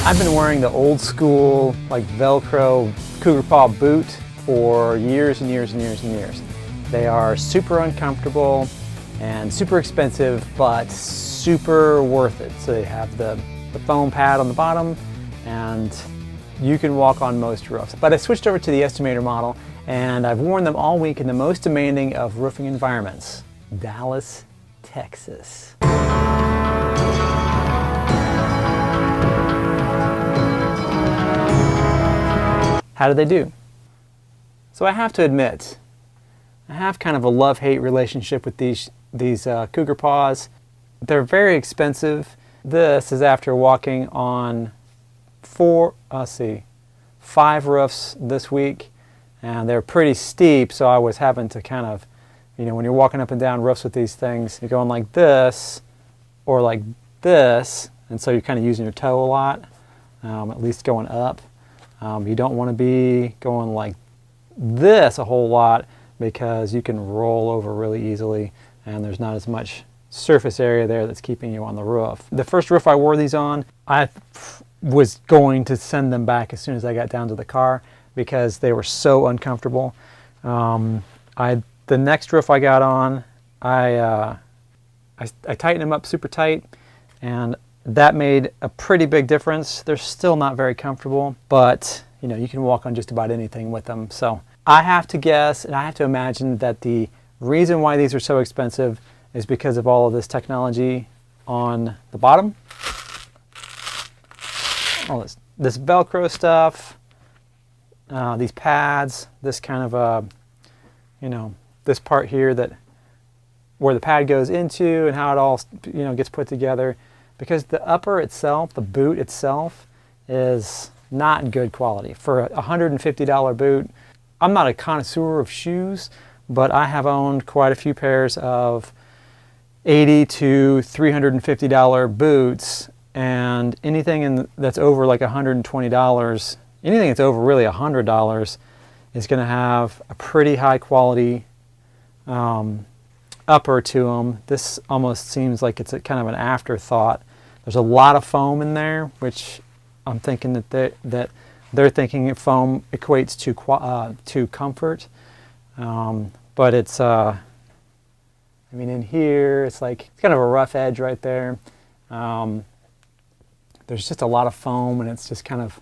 I've been wearing the old school, like Velcro Cougar Paw boot for years and years and years and years. They are super uncomfortable and super expensive, but super worth it. So they have the foam pad on the bottom, and you can walk on most roofs. But I switched over to the estimator model, and I've worn them all week in the most demanding of roofing environments, Dallas, Texas. How do they do? So I have to admit, I have kind of a love-hate relationship with these Cougar Paws. They're very expensive. This is after walking on 5 roofs this week, and they're pretty steep, so I was having to kind of, you know, when you're walking up and down roofs with these things, you're going like this or like this, and so you're kind of using your toe a lot, at least going up. You don't want to be going like this a whole lot because you can roll over really easily and there's not as much surface area there that's keeping you on the roof. The first roof I wore these on, I was going to send them back as soon as I got down to the car because they were so uncomfortable. The next roof I got on, I tightened them up super tight, and that made a pretty big difference. They're still not very comfortable, but you know, you can walk on just about anything with them. So I have to guess, and I have to imagine that the reason why these are so expensive is because of all of this technology on the bottom. All this Velcro stuff, these pads, this kind of you know, this part here that where the pad goes into and how it all, you know, gets put together. Because the upper itself, the boot itself, is not good quality. For a $150 boot, I'm not a connoisseur of shoes, but I have owned quite a few pairs of $80 to $350 boots, and anything that's over like $120, anything that's over really $100 is going to have a pretty high quality upper to them. This almost seems like it's a kind of an afterthought. There's a lot of foam in there, which I'm thinking that they're thinking foam equates to comfort, but it's I mean, in here it's like it's kind of a rough edge right there. There's just a lot of foam, and it's just kind of,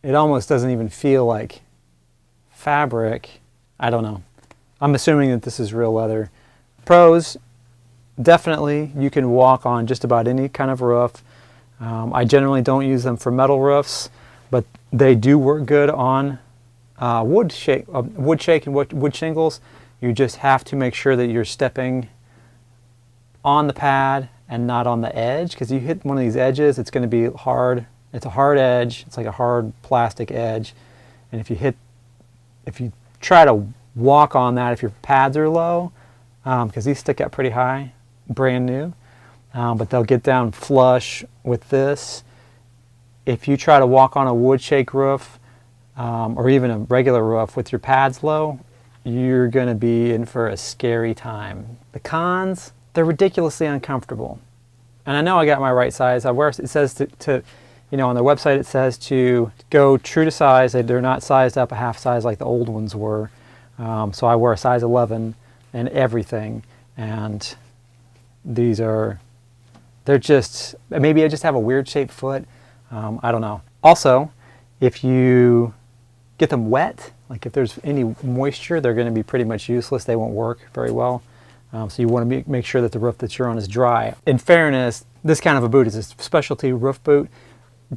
it almost doesn't even feel like fabric. I don't know. I'm assuming that this is real leather. Pros, definitely you can walk on just about any kind of roof. I generally don't use them for metal roofs, but they do work good on wood shake and wood shingles. You just have to make sure that you're stepping on the pad and not on the edge, because you hit one of these edges, it's going to be hard. It's a hard edge. It's like a hard plastic edge, and if you try to walk on that, if your pads are low, because these stick up pretty high, brand new, but they'll get down flush with this. If you try to walk on a wood shake roof, or even a regular roof with your pads low, you're going to be in for a scary time. The cons, they're ridiculously uncomfortable. And I know I got my right size. It says to you know, on their website it says to go true to size. They're not sized up a half size like the old ones were. So I wear a size 11 and everything, and they're just, maybe I just have a weird shaped foot. I don't know. Also, if you get them wet, like if there's any moisture, they're going to be pretty much useless. They won't work very well. So you want to make sure that the roof that you're on is dry. In fairness, this kind of a boot is a specialty roof boot.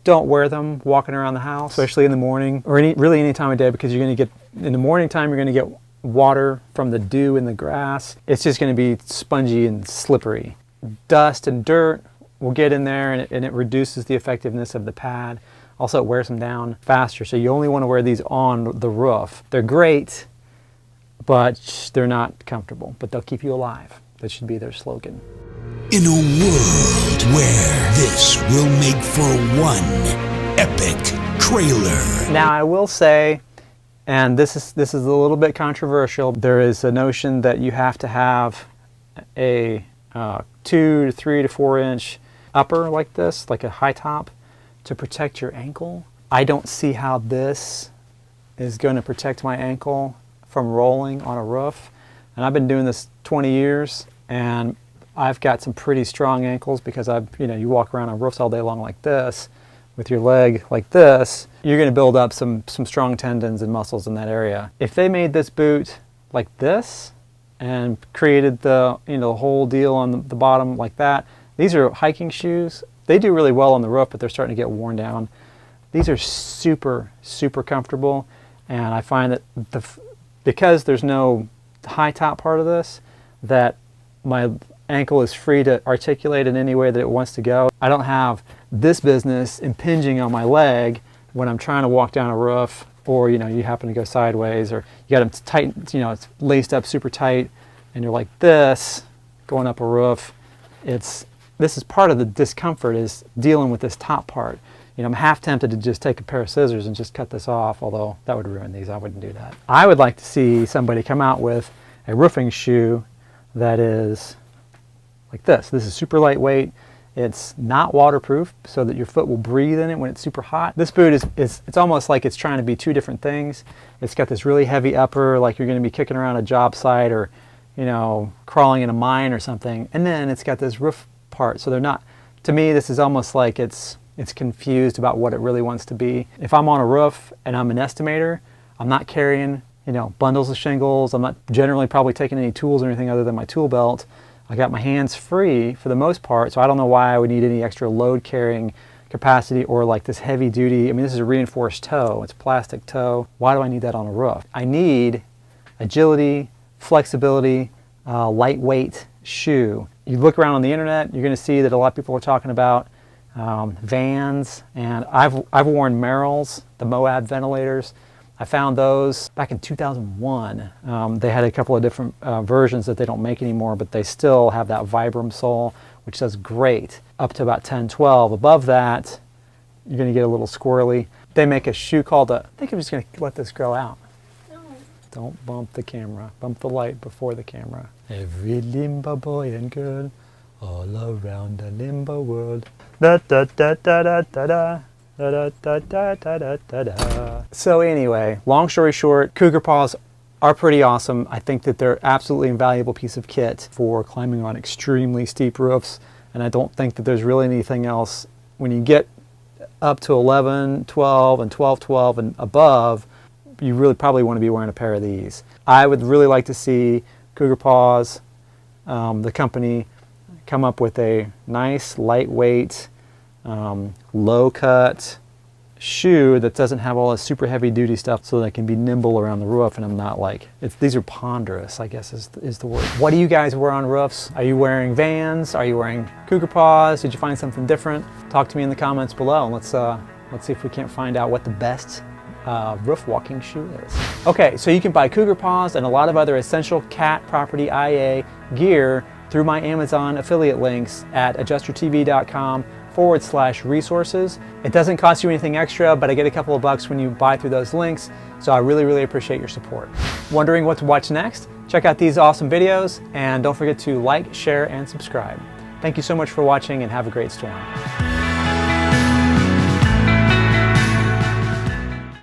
Don't wear them walking around the house, especially in the morning or really any time of day, because you're going to get, in the morning time, you're going to get water from the dew in the grass. It's just going to be spongy and slippery. Dust and dirt will get in there, and it reduces the effectiveness of the pad. Also, it wears them down faster, so you only want to wear these on the roof. They're great, but they're not comfortable, but they'll keep you alive. That should be their slogan. In a world where this will make for one epic trailer. Now, I will say, and this is a little bit controversial, there is a notion that you have to have a 2 to 3 to 4 inch upper like this, like a high top, to protect your ankle. I don't see how this is going to protect my ankle from rolling on a roof. And I've been doing this 20 years, and I've got some pretty strong ankles because you walk around on roofs all day long like this, with your leg like this, you're going to build up some strong tendons and muscles in that area. If they made this boot like this and created the whole deal on the bottom like that, these are hiking shoes. They do really well on the roof, but they're starting to get worn down. These are super, super comfortable, and I find that because there's no high top part of this, that my ankle is free to articulate in any way that it wants to go. I don't have this business impinging on my leg when I'm trying to walk down a roof, or you happen to go sideways, or you got them tight, it's laced up super tight, and you're like this going up a roof. This is part of the discomfort, is dealing with this top part. I'm half tempted to just take a pair of scissors and just cut this off, although that would ruin these. I wouldn't do that. I would like to see somebody come out with a roofing shoe that is like this. This is super lightweight. It's not waterproof, so that your foot will breathe in it when it's super hot. This boot it's almost like it's trying to be two different things. It's got this really heavy upper, like you're going to be kicking around a job site, or crawling in a mine or something, and then it's got this roof part. So they're not. To me, this is almost like it's confused about what it really wants to be. If I'm on a roof and I'm an estimator, I'm not carrying bundles of shingles. I'm not generally probably taking any tools or anything other than my tool belt. I got my hands free for the most part, so I don't know why I would need any extra load carrying capacity or like this heavy duty. This is a reinforced toe. It's plastic toe. Why do I need that on a roof? I need agility, flexibility, lightweight shoe. You look around on the internet, you're going to see that a lot of people are talking about Vans, and I've worn Merrells, the Moab ventilators. I found those back in 2001. They had a couple of different versions that they don't make anymore, but they still have that Vibram sole, which does great, up to about 10, 12. Above that, you're going to get a little squirrely. They make a shoe called I think I'm just going to let this grow out. No. Don't bump the camera. Bump the light before the camera. Every limbo boy and girl, all around the limbo world. Da da da da da da da. Da, da, da, da, da, da, da. So anyway, long story short, Cougar Paws are pretty awesome. I think that they're absolutely invaluable piece of kit for climbing on extremely steep roofs, and I don't think that there's really anything else. When you get up to 11, 12, and 12, 12 and above, you really probably want to be wearing a pair of these. I would really like to see Cougar Paws, the company, come up with a nice, lightweight, low-cut shoe that doesn't have all this super heavy-duty stuff, so that it can be nimble around the roof, and I'm not like, these are ponderous, I guess is the word. What do you guys wear on roofs? Are you wearing Vans? Are you wearing Cougar Paws? Did you find something different? Talk to me in the comments below, and let's see if we can't find out what the best roof walking shoe is. Okay, so you can buy Cougar Paws and a lot of other essential cat property IA gear through my Amazon affiliate links at adjustertv.com/resources. It doesn't cost you anything extra, but I get a couple of bucks when you buy through those links, so I really, really appreciate your support. Wondering what to watch next? Check out these awesome videos, and don't forget to like, share, and subscribe. Thank you so much for watching, and have a great storm.